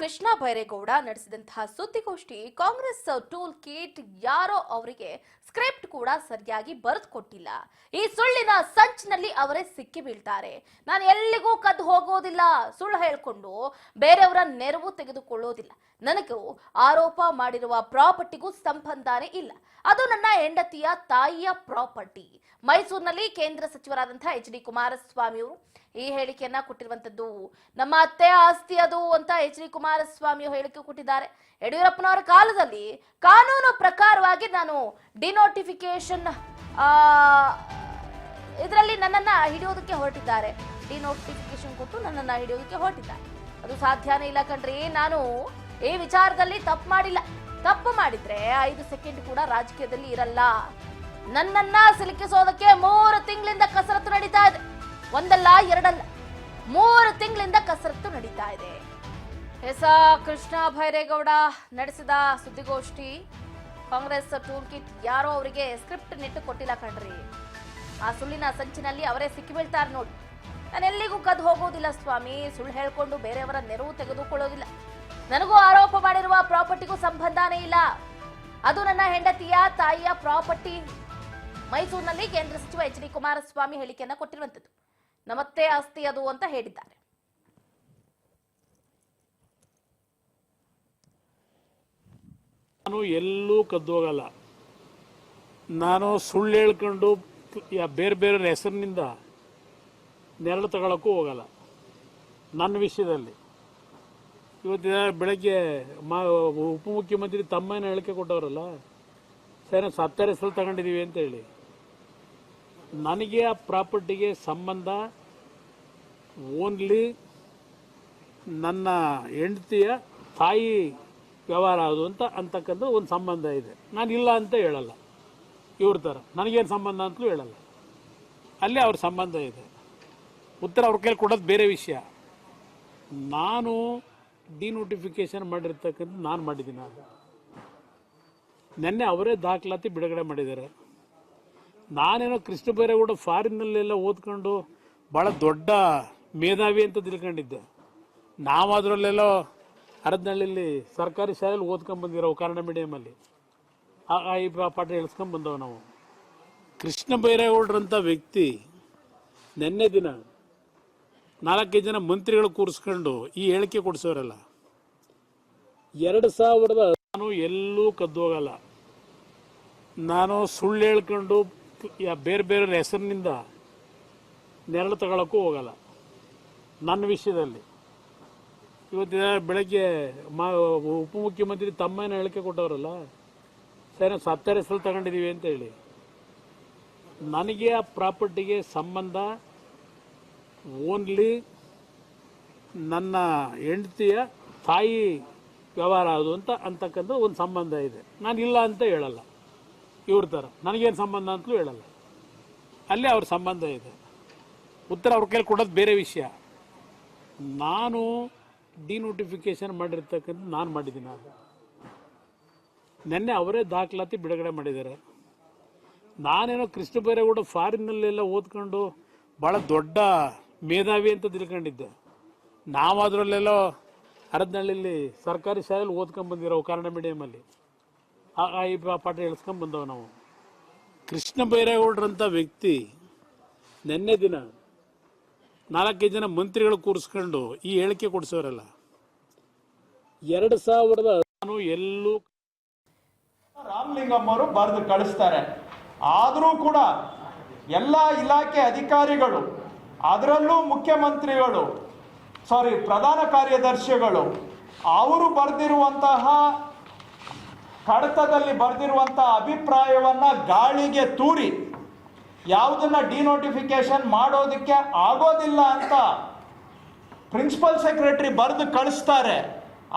ಕೃಷ್ಣ ಬೈರೇಗೌಡ ನಡೆಸಿದಂತಹ ಸುದ್ದಿಗೋಷ್ಠಿ Congress tool kit ಯಾರೋ ಅವರಿಗೆ ಸ್ಕ್ರಿಪ್ಟ್ ಕೂಡ ಸರಿಯಾಗಿ ಬರೆದುಕೊಟ್ಟಿಲ್ಲ. ಈ ಸುಳ್ಳಿನ ಸಂಚಿನಲ್ಲಿ ಅವರೇ ಸಿಕ್ಕಿ ಬೀಳ್ತಾರೆ. ನಾನು ಎಲ್ಲಿಗೂ ಕದ್ದು ಹೋಗೋದಿಲ್ಲ, ಸುಳ್ಳು ಹೇಳ್ಕೊಂಡು ಬೇರೆಯವರ ನೆರವು ತೆಗೆದುಕೊಳ್ಳೋದಿಲ್ಲ. ನನಗೂ ಆರೋಪ ಮಾಡಿರುವ ಪ್ರಾಪರ್ಟಿಗೂ ಸಂಬಂಧನೇ ಇಲ್ಲ. ಅದು ನನ್ನ ಹೆಂಡತಿಯ ತಾಯಿಯ ಪ್ರಾಪರ್ಟಿ. ಮೈಸೂರಿನಲ್ಲಿ ಕೇಂದ್ರ ಸಚಿವರಾದಂತಹ ಎಚ್ ಡಿ ಕುಮಾರಸ್ವಾಮಿ ಅವರು ಈ ಹೇಳಿಕೆಯನ್ನ ಕೊಟ್ಟಿರುವಂತದ್ದು. ನಮ್ಮ ಅತ್ತೆ ಆಸ್ತಿ ಅದು ಅಂತ ಎಚ್ ಡಿ ಕುಮಾರಸ್ವಾಮಿ ಹೇಳಿಕೆ ಕೊಟ್ಟಿದ್ದಾರೆ. ಯಡಿಯೂರಪ್ಪನವರ ಕಾಲದಲ್ಲಿ ಕಾನೂನು ಪ್ರಕಾರವಾಗಿ ನಾನು ಡಿನೋಟಿಫಿಕೇಶನ್ ಇದರಲ್ಲಿ ನನ್ನನ್ನ ಹಿಡಿಯೋದಕ್ಕೆ ಹೊರಟಿದ್ದಾರೆ. ಡಿನೋಟಿಫಿಕೇಶನ್ ಕೊಟ್ಟು ನನ್ನನ್ನ ಹಿಡಿಯೋದಕ್ಕೆ ಹೊರಟಿದ್ದಾರೆ. ಅದು ಸಾಧ್ಯನೇ ಇಲ್ಲ ಕಣ್ರಿ. ನಾನು ಈ ವಿಚಾರದಲ್ಲಿ ತಪ್ಪು ಮಾಡಿಲ್ಲ. ತಪ್ಪು ಮಾಡಿದ್ರೆ 5 ಸೆಕೆಂಡ್ ಕೂಡ ರಾಜಕೀಯದಲ್ಲಿ ಇರಲ್ಲ. ನನ್ನನ್ನ ಸಿಲುಕಿಸೋದಕ್ಕೆ 3 ತಿಂಗಳಿಂದ ಕಸರತ್ತು ನಡೀತಾ ಇದೆ. ಒಂದಲ್ಲ ಎರಡಲ್ಲ, 3 ತಿಂಗಳಿಂದ ಕಸರತ್ತು ನಡೀತಾ ಇದೆ. ಕೃಷ್ಣ ಬೈರೇಗೌಡ ನಡೆಸಿದ ಸುದ್ದಿಗೋಷ್ಠಿ. ಕಾಂಗ್ರೆಸ್ ಟೂಲ್ ಕಿಟ್ ಯಾರೋ ಅವರಿಗೆ ಸ್ಕ್ರಿಪ್ಟ್ ನೆಟ್ಟು ಕೊಟ್ಟಿಲ್ಲ ಕಣ್ರಿ. ಆ ಸುಳ್ಳಿನ ಸಂಚಿನಲ್ಲಿ ಅವರೇ ಸಿಕ್ಕಿ ಬೀಳ್ತಾರೆ ನೋಡಿ. ನಾನು ಎಲ್ಲಿಗೂ ಕದ್ದು ಹೋಗೋದಿಲ್ಲ ಸ್ವಾಮಿ, ಸುಳ್ಳು ಹೇಳ್ಕೊಂಡು ಬೇರೆಯವರ ನೆರವು ತೆಗೆದುಕೊಳ್ಳೋದಿಲ್ಲ. ನನಗೂ ಆರೋಪ ಮಾಡಿರುವ ಪ್ರಾಪರ್ಟಿಗೂ ಸಂಬಂಧನೇ ಇಲ್ಲ. ಅದು ನನ್ನ ಹೆಂಡತಿಯ ತಾಯಿಯ ಪ್ರಾಪರ್ಟಿ. ಮೈಸೂರಿನಲ್ಲಿ ಕೇಂದ್ರ ಸಚಿವ ಎಚ್ ಡಿ ಕುಮಾರಸ್ವಾಮಿ ಹೇಳಿಕೆಯನ್ನ ಕೊಟ್ಟಿರುವಂತದ್ದು. ನಮ್ಮತ್ತೆ ಆಸ್ತಿ ಅದು ಅಂತ ಹೇಳಿದ್ದಾರೆ. ನಾನು ಎಲ್ಲೂ ಕದ್ದು ಹೋಗಲ್ಲ. ನಾನು ಸುಳ್ಳು ಹೇಳ್ಕೊಂಡು ಬೇರೆ ಬೇರೆ ಹೆಸರಿನಿಂದ ನೆರಳು ತಗೊಳ್ಳೋಕ್ಕೂ ಹೋಗಲ್ಲ. ನನ್ನ ವಿಷಯದಲ್ಲಿ ಇವತ್ತಿನ ಬೆಳಗ್ಗೆ ಉಪಮುಖ್ಯಮಂತ್ರಿ ತಮ್ಮನ ಹೇಳಿಕೆ ಕೊಟ್ಟವರಲ್ಲ, ಸರ್ ಸತ್ತರ ಹೆಸರು ತಗೊಂಡಿದ್ದೀವಿ ಅಂತ ಹೇಳಿ. ನನಗೆ ಆ ಪ್ರಾಪರ್ಟಿಗೆ ಸಂಬಂಧ ಓನ್ಲಿ ನನ್ನ ಹೆಂಡತಿಯ ತಾಯಿ ವ್ಯವಹಾರ ಅದು ಅಂತಕ್ಕಂಥ ಒಂದು ಸಂಬಂಧ ಇದೆ. ನಾನು ಇಲ್ಲ ಅಂತ ಹೇಳಲ್ಲ. ಇವ್ರ ಥರ ನನಗೇನು ಸಂಬಂಧ ಅಂತಲೂ ಹೇಳಲ್ಲ. ಅಲ್ಲಿ ಅವ್ರ ಸಂಬಂಧ ಇದೆ. ಉತ್ತರ ಅವ್ರ ಕೈಲಿ ಕೊಡೋದು ಬೇರೆ ವಿಷಯ. ನಾನು ಡಿನೋಟಿಫಿಕೇಶನ್ ಮಾಡಿರ್ತಕ್ಕಂಥ ನಾನು ಮಾಡಿದ್ದೀನಿ. ಅದು ನೆನ್ನೆ ಅವರೇ ದಾಖಲಾತಿ ಬಿಡುಗಡೆ ಮಾಡಿದ್ದಾರೆ. ನಾನೇನೋ ಕೃಷ್ಣ ಬೈರೇಗೌಡ ಫಾರಿನ್ನಲ್ಲೆಲ್ಲ ಓದ್ಕೊಂಡು ಭಾಳ ದೊಡ್ಡ ಮೇಧಾವಿ ಅಂತ ತಿಳ್ಕೊಂಡಿದ್ದೆ. ನಾವು ಅದರಲ್ಲೆಲ್ಲೋ ಹರದನಹಳ್ಳಿಲಿ ಸರ್ಕಾರಿ ಶಾಲೆಯಲ್ಲಿ ಓದ್ಕೊಂಡ್ಬಂದಿರೋ ಕನ್ನಡ ಮೀಡಿಯಮಲ್ಲಿ ಈ ಪಾಠ ಹೇಳ್ಸ್ಕೊಂಡ್ಬಂದವು ನಾವು. ಕೃಷ್ಣ ಬೈರೇಗೌಡರಂಥ ವ್ಯಕ್ತಿ ನೆನ್ನೆ ದಿನ 4-5 ಜನ ಮಂತ್ರಿಗಳು ಕೂರಿಸ್ಕೊಂಡು ಈ ಹೇಳಿಕೆ ಕೊಡಿಸೋರಲ್ಲ. 2000 ನಾನು ಎಲ್ಲೂ ಕದ್ದು ಹೋಗಲ್ಲ. ನಾನು ಸುಳ್ಳು ಹೇಳ್ಕೊಂಡು ಬೇರೆ ಬೇರೆ ಹೆಸರಿನಿಂದ ನೆರಳು ತಗೊಳ್ಳೋಕ್ಕೂ ಹೋಗಲ್ಲ. ನನ್ನ ವಿಷಯದಲ್ಲಿ ಇವತ್ತಿನ ಬೆಳಗ್ಗೆ ಉಪಮುಖ್ಯಮಂತ್ರಿ ತಮ್ಮನ ಹೇಳಿಕೆ ಕೊಟ್ಟವರಲ್ಲ, ಸರ್ ಸತ್ತರ ಹೆಸರು ತಗೊಂಡಿದ್ದೀವಿ ಅಂತ ಹೇಳಿ. ನನಗೆ ಆ ಪ್ರಾಪರ್ಟಿಗೆ ಸಂಬಂಧ ಓನ್ಲಿ ನನ್ನ ಹೆಂಡತಿಯ ತಾಯಿ ವ್ಯವಹಾರ ಅದು ಅಂತಕ್ಕಂಥ ಒಂದು ಸಂಬಂಧ ಇದೆ. ನಾನು ಇಲ್ಲ ಅಂತ ಹೇಳಲ್ಲ. ಇವ್ರ ಥರ ನನಗೇನು ಸಂಬಂಧ ಅಂತಲೂ ಹೇಳಲ್ಲ. ಅಲ್ಲಿ ಅವ್ರ ಸಂಬಂಧ ಇದೆ. ಉತ್ತರ ಅವ್ರ ಕೈಲಿ ಕೊಡೋದು ಬೇರೆ ವಿಷಯ. ನಾನು ಡಿನೋಟಿಫಿಕೇಶನ್ ಮಾಡಿರ್ತಕ್ಕಂಥ ನಾನು ಮಾಡಿದ್ದೀನಿ. ಅದು ನೆನ್ನೆ ಅವರೇ ದಾಖಲಾತಿ ಬಿಡುಗಡೆ ಮಾಡಿದ್ದಾರೆ. ನಾನೇನೋ ಕೃಷ್ಣ ಬೈರೇಗೌಡ ಫಾರಿನ್ನಲ್ಲೆಲ್ಲ ಓದ್ಕೊಂಡು ಭಾಳ ದೊಡ್ಡ ಮೇಧಾವಿ ಅಂತ ತಿಳ್ಕೊಂಡಿದ್ದೆ. ನಾವು ಅದರಲ್ಲೆಲ್ಲೋ ಹರದನಹಳ್ಳಿಲಿ ಸರ್ಕಾರಿ ಶಾಲೆಯಲ್ಲಿ ಓದ್ಕೊಂಡ್ಬಂದಿರೋ ಕನ್ನಡ ಮೀಡಿಯಮಲ್ಲಿ ಈ ಪಾಠ ಹೇಳ್ಸ್ಕೊಂಡ್ಬಂದವು ನಾವು. ಕೃಷ್ಣ ಬೈರೇಗೌಡರಂಥ ವ್ಯಕ್ತಿ ನೆನ್ನೆ ದಿನ 4-5 ಜನ ಮಂತ್ರಿಗಳು ಕೂರಿಸ್ಕೊಂಡು ಈ ಹೇಳಿಕೆ ಕೊಡಿಸೋರಲ್ಲ. 2000 ನಾನು ಎಲ್ಲೂ ರಾಮಲಿಂಗಂ ಅವರು ಬರೆದು ಕಳಿಸ್ತಾರೆ. ಆದರೂ ಕೂಡ ಎಲ್ಲ ಇಲಾಖೆ ಅಧಿಕಾರಿಗಳು, ಅದರಲ್ಲೂ ಮುಖ್ಯಮಂತ್ರಿಗಳು, ಪ್ರಧಾನ ಕಾರ್ಯದರ್ಶಿಗಳು ಅವರು ಬರೆದಿರುವಂತಹ ಕಡತದಲ್ಲಿ ಬರೆದಿರುವಂತಹ ಅಭಿಪ್ರಾಯವನ್ನ ಗಾಳಿಗೆ ತೂರಿ ಯಾವುದನ್ನ ಡಿನೋಟಿಫಿಕೇಶನ್ ಮಾಡೋದಕ್ಕೆ ಆಗೋದಿಲ್ಲ ಅಂತ ಪ್ರಿನ್ಸಿಪಲ್ ಸೆಕ್ರೆಟರಿ ಬರೆದು ಕಳಿಸ್ತಾರೆ.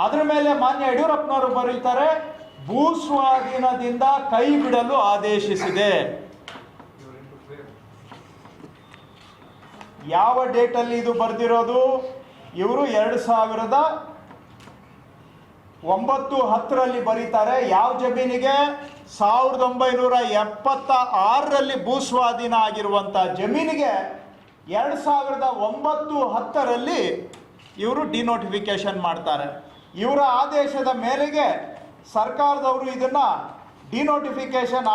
ಅದ್ರ ಮೇಲೆ ಮಾನ್ಯ ಯಡಿಯೂರಪ್ಪನವರು ಬರೀತಾರೆ, ಭೂ ಸ್ವಾಧೀನದಿಂದ ಕೈ ಬಿಡಲು ಆದೇಶಿಸಿದೆ. ಯಾವ ಡೇಟಲ್ಲಿ ಇದು ಬರೆದಿರೋದು? ಇವರು 2009-10ರಲ್ಲಿ ಬರೀತಾರೆ. ಯಾವ ಜಮೀನಿಗೆ? 1976ರಲ್ಲಿ ಭೂ ಸ್ವಾಧೀನ ಆಗಿರುವಂಥ ಜಮೀನಿಗೆ 2009-10ರಲ್ಲಿ ಇವರು ಡಿನೋಟಿಫಿಕೇಶನ್ ಮಾಡ್ತಾರೆ. ಇವರ ಆದೇಶದ ಮೇರೆಗೆ ಸರ್ಕಾರದವರು ಇದನ್ನ ಡಿನೋಟಿಫಿಕೇಶನ್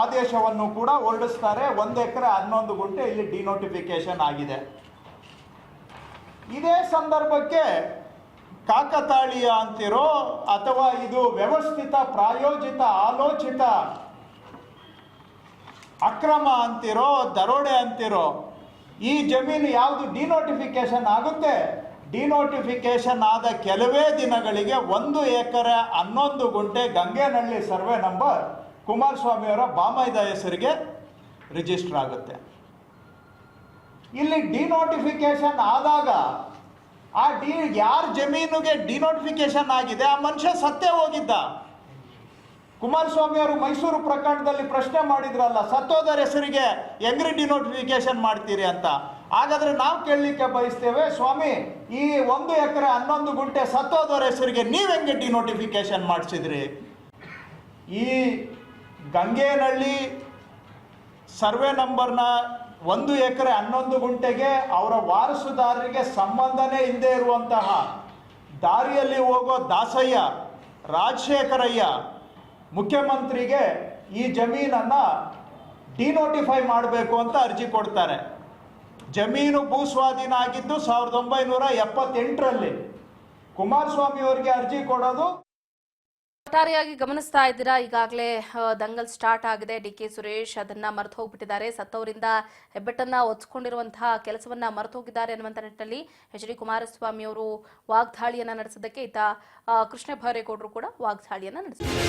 ಆದೇಶವನ್ನು ಕೂಡ ಹೊರಡಿಸ್ತಾರೆ. 1 ಎಕರೆ 11 ಗುಂಟೆ ಇಲ್ಲಿ ಡಿನೋಟಿಫಿಕೇಶನ್ ಆಗಿದೆ. ಇದೇ ಸಂದರ್ಭಕ್ಕೆ ಕಾಕತಾಳೀಯ ಅಂತಿರೋ ಅಥವಾ ಇದು ವ್ಯವಸ್ಥಿತ ಪ್ರಾಯೋಜಿತ ಆಲೋಚಿತ ಅಕ್ರಮ ಅಂತಿರೋ ದರೋಡೆ ಅಂತಿರೋ, ಈ ಜಮೀನು ಯಾವುದು ಡಿನೋಟಿಫಿಕೇಶನ್ ಆಗುತ್ತೆ, ಡಿನೋಟಿಫಿಕೇಶನ್ ಆದ ಕೆಲವೇ ದಿನಗಳಿಗೆ 1 ಎಕರೆ 11 ಗುಂಟೆ ಗಂಗೇನಹಳ್ಳಿ ಸರ್ವೆ ನಂಬರ್ ಕುಮಾರಸ್ವಾಮಿಯವರ ಬಾಮೈದ ಹೆಸರಿಗೆ ರಿಜಿಸ್ಟರ್ ಆಗುತ್ತೆ. ಇಲ್ಲಿ ಡಿನೋಟಿಫಿಕೇಶನ್ ಆದಾಗ ಯಾರ ಜಮೀನಿಗೆ ಡಿನೋಟಿಫಿಕೇಶನ್ ಆಗಿದೆ ಆ ಮನುಷ್ಯ ಸತ್ತೇ ಹೋಗಿದ್ದ. ಕುಮಾರಸ್ವಾಮಿ ಅವರು ಮೈಸೂರು ಪ್ರಕರಣದಲ್ಲಿ ಪ್ರಶ್ನೆ ಮಾಡಿದ್ರಲ್ಲ, ಸತ್ತೋದರ ಹೆಸರಿಗೆ ಹೆಂಗ್ರಿ ಡಿನೋಟಿಫಿಕೇಶನ್ ಮಾಡ್ತೀರಿ ಅಂತ. ಹಾಗಾದ್ರೆ ನಾವು ಕೇಳಲಿಕ್ಕೆ ಬಯಸ್ತೇವೆ, ಸ್ವಾಮಿ ಈ 1 ಎಕರೆ 11 ಗುಂಟೆ ಸತ್ತೋದರ ಹೆಸರಿಗೆ ನೀವು ಹೆಂಗೆ ಡಿನೋಟಿಫಿಕೇಶನ್ ಮಾಡಿಸಿದ್ರಿ? ಈ ಗಂಗೇನಹಳ್ಳಿ ಸರ್ವೆ ನಂಬರ್ನ 1 ಎಕರೆ 11 ಗುಂಟೆಗೆ ಅವರ ವಾರಸುದಾರರಿಗೆ ಸಂಬಂಧನೇ ಇಲ್ಲದೆ ಇರುವಂತಹ ದಾರಿಯಲ್ಲಿ ಹೋಗೋ ದಾಸಯ್ಯ, ರಾಜಶೇಖರಯ್ಯ ಮುಖ್ಯಮಂತ್ರಿಗೆ ಈ ಜಮೀನನ್ನು ಡಿನೋಟಿಫೈ ಮಾಡಬೇಕು ಅಂತ ಅರ್ಜಿ ಕೊಡ್ತಾರೆ. ಜಮೀನು ಭೂಸ್ವಾಧೀನ ಆಗಿದ್ದು 1978ರಲ್ಲಿ. ಕುಮಾರಸ್ವಾಮಿ ಅವರಿಗೆ ಅರ್ಜಿ ಕೊಡೋದು. ಒಟ್ಟಾರೆಯಾಗಿ ಗಮನಿಸ್ತಾ ಇದ್ದೀರಾ, ಈಗಾಗಲೇ ದಂಗಲ್ ಸ್ಟಾರ್ಟ್ ಆಗಿದೆ. ಡಿ.ಕೆ. ಸುರೇಶ್ ಅದನ್ನ ಮರೆತು ಹೋಗ್ಬಿಟ್ಟಿದ್ದಾರೆ. ಸತ್ತವರಿಂದ ಹೆಬ್ಬೆಟ್ಟನ್ನ ಒಚ್ಚಿಕೊಂಡಿರುವಂತಹ ಕೆಲಸವನ್ನ ಮರೆತು ಹೋಗಿದ್ದಾರೆ ಅನ್ನುವಂಥ ನಿಟ್ಟಿನಲ್ಲಿ ಎಚ್.ಡಿ. ಕುಮಾರಸ್ವಾಮಿ ಅವರು ವಾಗ್ದಾಳಿಯನ್ನ ನಡೆಸಿದ್ದಕ್ಕೆ ಈತ ಕೃಷ್ಣ ಬೈರೇಗೌಡರು ಕೂಡ ವಾಗ್ದಾಳಿಯನ್ನ ನಡೆಸಿದ್ದಾರೆ.